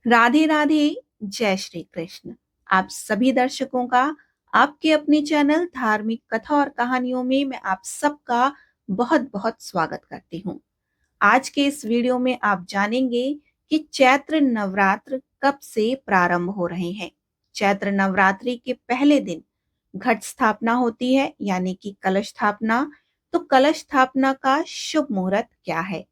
राधे राधे। जय श्री कृष्ण। आप सभी दर्शकों का आपके अपने चैनल धार्मिक कथा और कहानियों में मैं आप सबका बहुत बहुत स्वागत करती हूँ। आज के इस वीडियो में आप जानेंगे कि चैत्र नवरात्र कब से प्रारंभ हो रहे हैं। चैत्र नवरात्रि के पहले दिन घट स्थापना होती है, यानी कि कलश स्थापना। तो कलश स्थापना का शुभ मुहूर्त क्या है,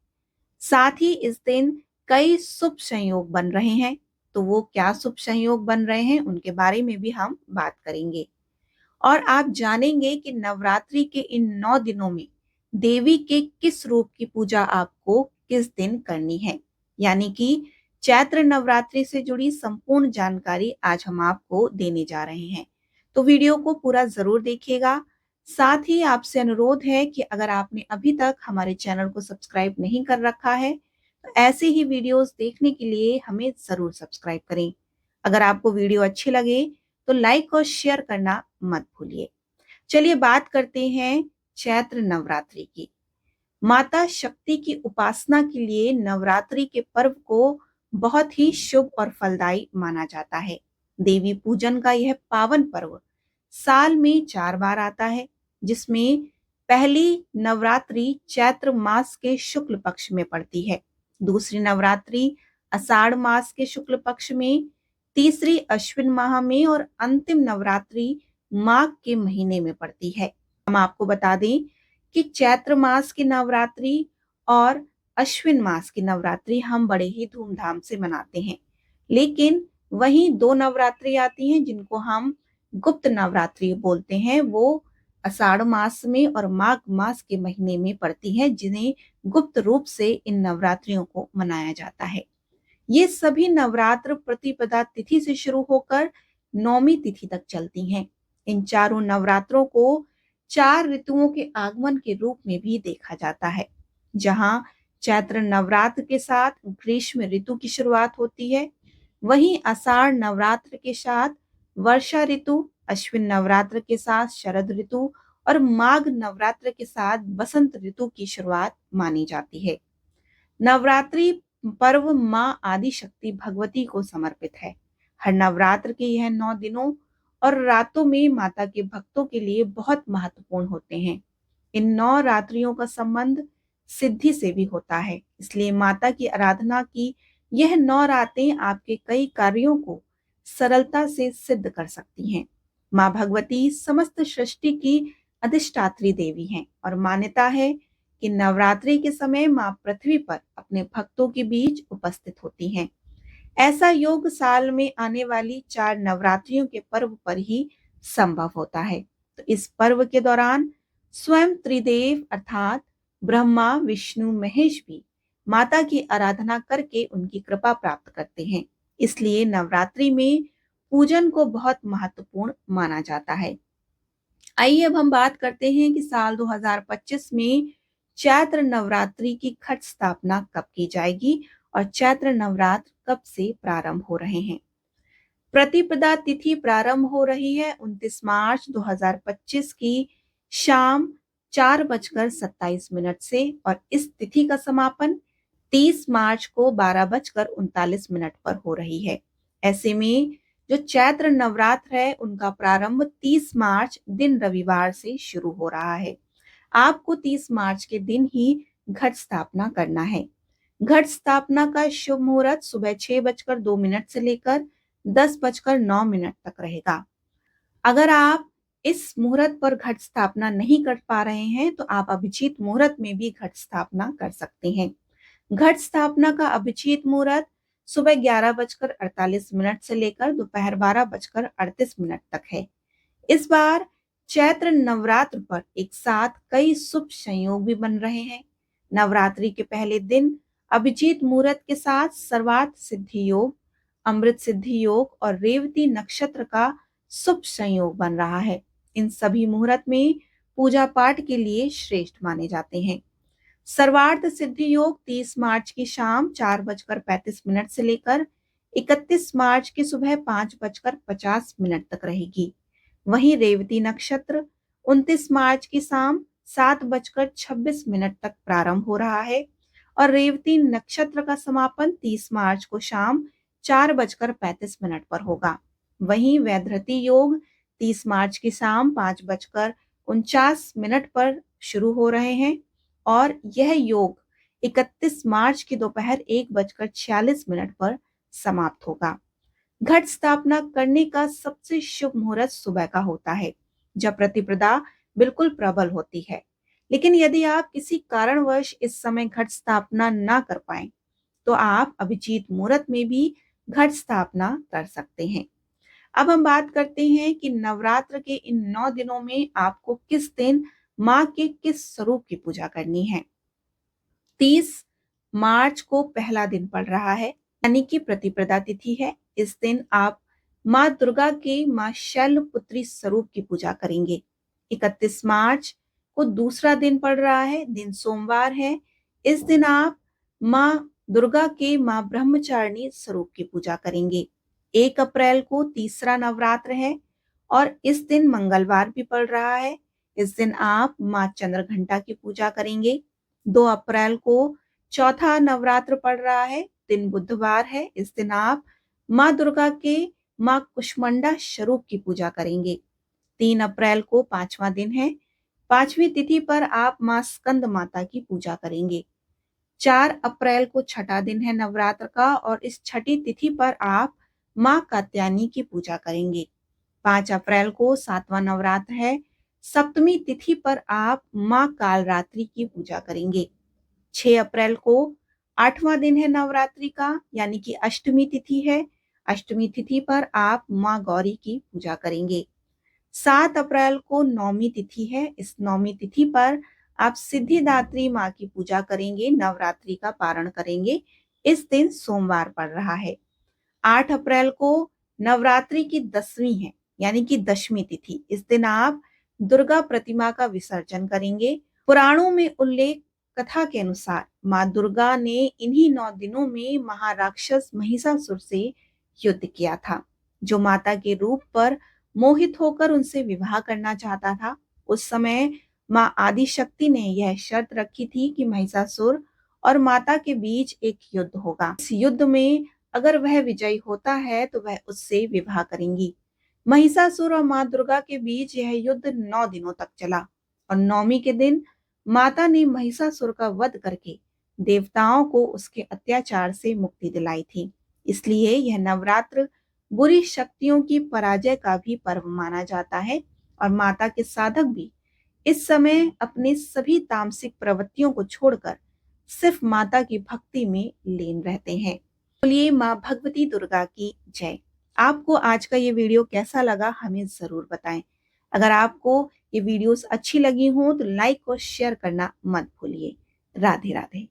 साथ ही इस दिन कई शुभ संयोग बन रहे हैं। तो वो क्या शुभ संयोग बन रहे हैं उनके बारे में भी हम बात करेंगे। और आप जानेंगे कि नवरात्रि के इन 9 दिनों में देवी के किस रूप की पूजा आपको किस दिन करनी है, यानी कि चैत्र नवरात्रि से जुड़ी संपूर्ण जानकारी आज हम आपको देने जा रहे हैं। तो वीडियो को पूरा जरूर देखिएगा। साथ ही आपसे अनुरोध है कि अगर आपने अभी तक हमारे चैनल को सब्सक्राइब नहीं कर रखा है तो ऐसे ही वीडियोस देखने के लिए हमें जरूर सब्सक्राइब करें। अगर आपको वीडियो अच्छी लगे तो लाइक और शेयर करना मत भूलिए। चलिए बात करते हैं चैत्र नवरात्रि की। माता शक्ति की उपासना के लिए नवरात्रि के पर्व को बहुत ही शुभ और फलदायी माना जाता है। देवी पूजन का यह पावन पर्व साल में 4 बार आता है, जिसमें पहली नवरात्रि चैत्र मास के शुक्ल पक्ष में पड़ती है, दूसरी नवरात्रि आषाढ़ मास के शुक्ल पक्ष में, तीसरी अश्विन माह में और अंतिम नवरात्रि माघ के महीने में पड़ती है। हम आपको बता दें कि चैत्र मास की नवरात्रि और अश्विन मास की नवरात्रि हम बड़े ही धूमधाम से मनाते हैं, लेकिन वहीं 2 नवरात्रि आती हैं जिनको हम गुप्त नवरात्रि बोलते हैं। वो आषाढ़ मास में और माघ मास के महीने में पड़ती है, जिन्हें गुप्त रूप से इन नवरात्रियों को मनाया जाता है। ये सभी नवरात्र प्रतिपदा तिथि से शुरू होकर नौमी तिथि तक चलती हैं। इन चारों नवरात्रों को 4 ऋतुओं के आगमन के रूप में भी देखा जाता है, जहां चैत्र नवरात्र के साथ ग्रीष्म ऋतु की शुरुआत होती है, वहीं आषाढ़ नवरात्र के साथ वर्षा ऋतु, अश्विन नवरात्र के साथ शरद ऋतु और माघ नवरात्र के साथ बसंत ऋतु की शुरुआत मानी जाती है। नवरात्रि पर्व माँ आदि शक्ति भगवती को समर्पित है। हर नवरात्र के यह 9 दिनों और रातों में माता के भक्तों के लिए बहुत महत्वपूर्ण होते हैं। इन 9 रात्रियों का संबंध सिद्धि से भी होता है, इसलिए माता की आराधना की यह 9 रातें आपके कई कार्यों को सरलता से सिद्ध कर सकती हैं। माँ भगवती समस्त सृष्टि की अधिष्ठात्री देवी हैं और मान्यता है कि नवरात्रि के समय मां पृथ्वी पर अपने भक्तों के बीच उपस्थित होती हैं। ऐसा योग साल में आने वाली 4 नवरात्रियों के पर्व पर ही संभव होता है। तो इस पर्व के दौरान स्वयं त्रिदेव अर्थात ब्रह्मा विष्णु महेश भी माता की आराधना करके उनकी कृपा प्राप्त करते हैं। इसलिए नवरात्रि में पूजन को बहुत महत्वपूर्ण माना जाता है। आइए अब हम बात करते हैं कि साल 2025 में चैत्र नवरात्रि की घट स्थापना कब की जाएगी और चैत्र नवरात्र कब से प्रारंभ हो रहे हैं। प्रतिपदा तिथि प्रारंभ हो रही है 29 मार्च 2025 की शाम 4:27 से और इस तिथि का समापन 30 मार्च को 12:39 पर हो रही है। ऐसे में जो चैत्र नवरात्र है उनका प्रारंभ 30 मार्च दिन रविवार से शुरू हो रहा है। आपको 30 मार्च के दिन ही घट स्थापना करना है। घट स्थापना का शुभ मुहूर्त सुबह 6:02 से लेकर 10:09 तक रहेगा। अगर आप इस मुहूर्त पर घट स्थापना नहीं कर पा रहे हैं तो आप अभिजीत मुहूर्त में भी घट स्थापना कर सकते हैं। घट स्थापना का अभिजीत मुहूर्त सुबह 11:48 से लेकर दोपहर 12:38 तक है। इस बार चैत्र नवरात्र पर एक साथ कई शुभ संयोग भी बन रहे हैं। नवरात्रि के पहले दिन अभिजीत मुहूर्त के साथ सर्वार्थ सिद्धि योग, अमृत सिद्धि योग और रेवती नक्षत्र का शुभ संयोग बन रहा है। इन सभी मुहूर्त में पूजा पाठ के लिए श्रेष्ठ माने जाते हैं। सर्वार्थ सिद्धि योग 30 मार्च की शाम 4:35 से लेकर 31 मार्च की सुबह 5:50 तक रहेगी। वहीं रेवती नक्षत्र 29 मार्च की शाम 7:26 तक प्रारंभ हो रहा है और रेवती नक्षत्र का समापन 30 मार्च को शाम 4:35 पर होगा। वहीं वैधृति योग 30 मार्च की शाम 5:49 पर शुरू हो रहे हैं और यह योग 31 मार्च की दोपहर 1:46 पर समाप्त होगा। घट स्थापना करने का सबसे शुभ मुहूर्त सुबह का होता है, जब प्रतिपदा बिल्कुल प्रबल होती है। लेकिन यदि आप किसी कारणवश इस समय घट स्थापना ना कर पाए, तो आप अभिजीत मुहूर्त में भी घट स्थापना कर सकते हैं। अब हम बात करते हैं कि नवरात्र के इन 9 दिनों में आपको किस दिन माँ के किस स्वरूप की पूजा करनी है। 30 मार्च को पहला दिन पड़ रहा है, यानी कि प्रतिपदा तिथि है। इस दिन आप माँ दुर्गा के माँ शैलपुत्री स्वरूप की पूजा करेंगे। 31 मार्च को दूसरा दिन पड़ रहा है, दिन सोमवार है। इस दिन आप माँ दुर्गा के माँ ब्रह्मचारिणी स्वरूप की पूजा करेंगे। 1 अप्रैल को तीसरा नवरात्र है और इस दिन मंगलवार भी पड़ रहा है। इस दिन आप माँ चंद्रघंटा की पूजा करेंगे। 2 अप्रैल को चौथा नवरात्र पड़ रहा है, दिन बुधवार है। इस दिन आप माँ दुर्गा के माँ कुष्मांडा स्वरूप की पूजा करेंगे। 3 अप्रैल को पांचवा दिन है। 5वीं तिथि पर आप माँ स्कंद माता की पूजा करेंगे। 4 अप्रैल को छठा दिन है नवरात्र का और इस छठी तिथि पर आप माँ कात्यायनी की पूजा करेंगे। 5 अप्रैल को सातवां नवरात्र है। सप्तमी तिथि पर आप माँ कालरात्रि की पूजा करेंगे। 6 अप्रैल को 8वां दिन है नवरात्रि का, यानी कि अष्टमी तिथि है। अष्टमी तिथि पर आप माँ गौरी की पूजा करेंगे। 7 अप्रैल को नौमी तिथि है। इस नौमी तिथि पर आप सिद्धिदात्री माँ की पूजा करेंगे, नवरात्रि का पारण करेंगे। इस दिन सोमवार पड़ रहा है। 8 अप्रैल को नवरात्रि की 10वीं है, यानी कि दशमी तिथि। इस दिन आप दुर्गा प्रतिमा का विसर्जन करेंगे। पुराणों में उल्लेख कथा के अनुसार माँ दुर्गा ने इन्हीं 9 दिनों में महाराक्षस महिषासुर से युद्ध किया था, जो माता के रूप पर मोहित होकर उनसे विवाह करना चाहता था। उस समय माँ आदिशक्ति ने यह शर्त रखी थी कि महिषासुर और माता के बीच एक युद्ध होगा। इस युद्ध में अगर वह विजयी होता है तो वह उससे विवाह करेंगी। महिषासुर और माँ दुर्गा के बीच यह युद्ध 9 दिनों तक चला और नौमी के दिन माता ने महिषासुर का वध करके देवताओं को उसके अत्याचार से मुक्ति दिलाई थी। इसलिए यह नवरात्र बुरी शक्तियों की पराजय का भी पर्व माना जाता है और माता के साधक भी इस समय अपने सभी तामसिक प्रवृत्तियों को छोड़कर सिर्फ माता की भक्ति में लीन रहते हैं। बोलिए माँ भगवती दुर्गा की जय। आपको आज का ये वीडियो कैसा लगा हमें जरूर बताएं। अगर आपको ये वीडियोस अच्छी लगी हो तो लाइक और शेयर करना मत भूलिए। राधे राधे।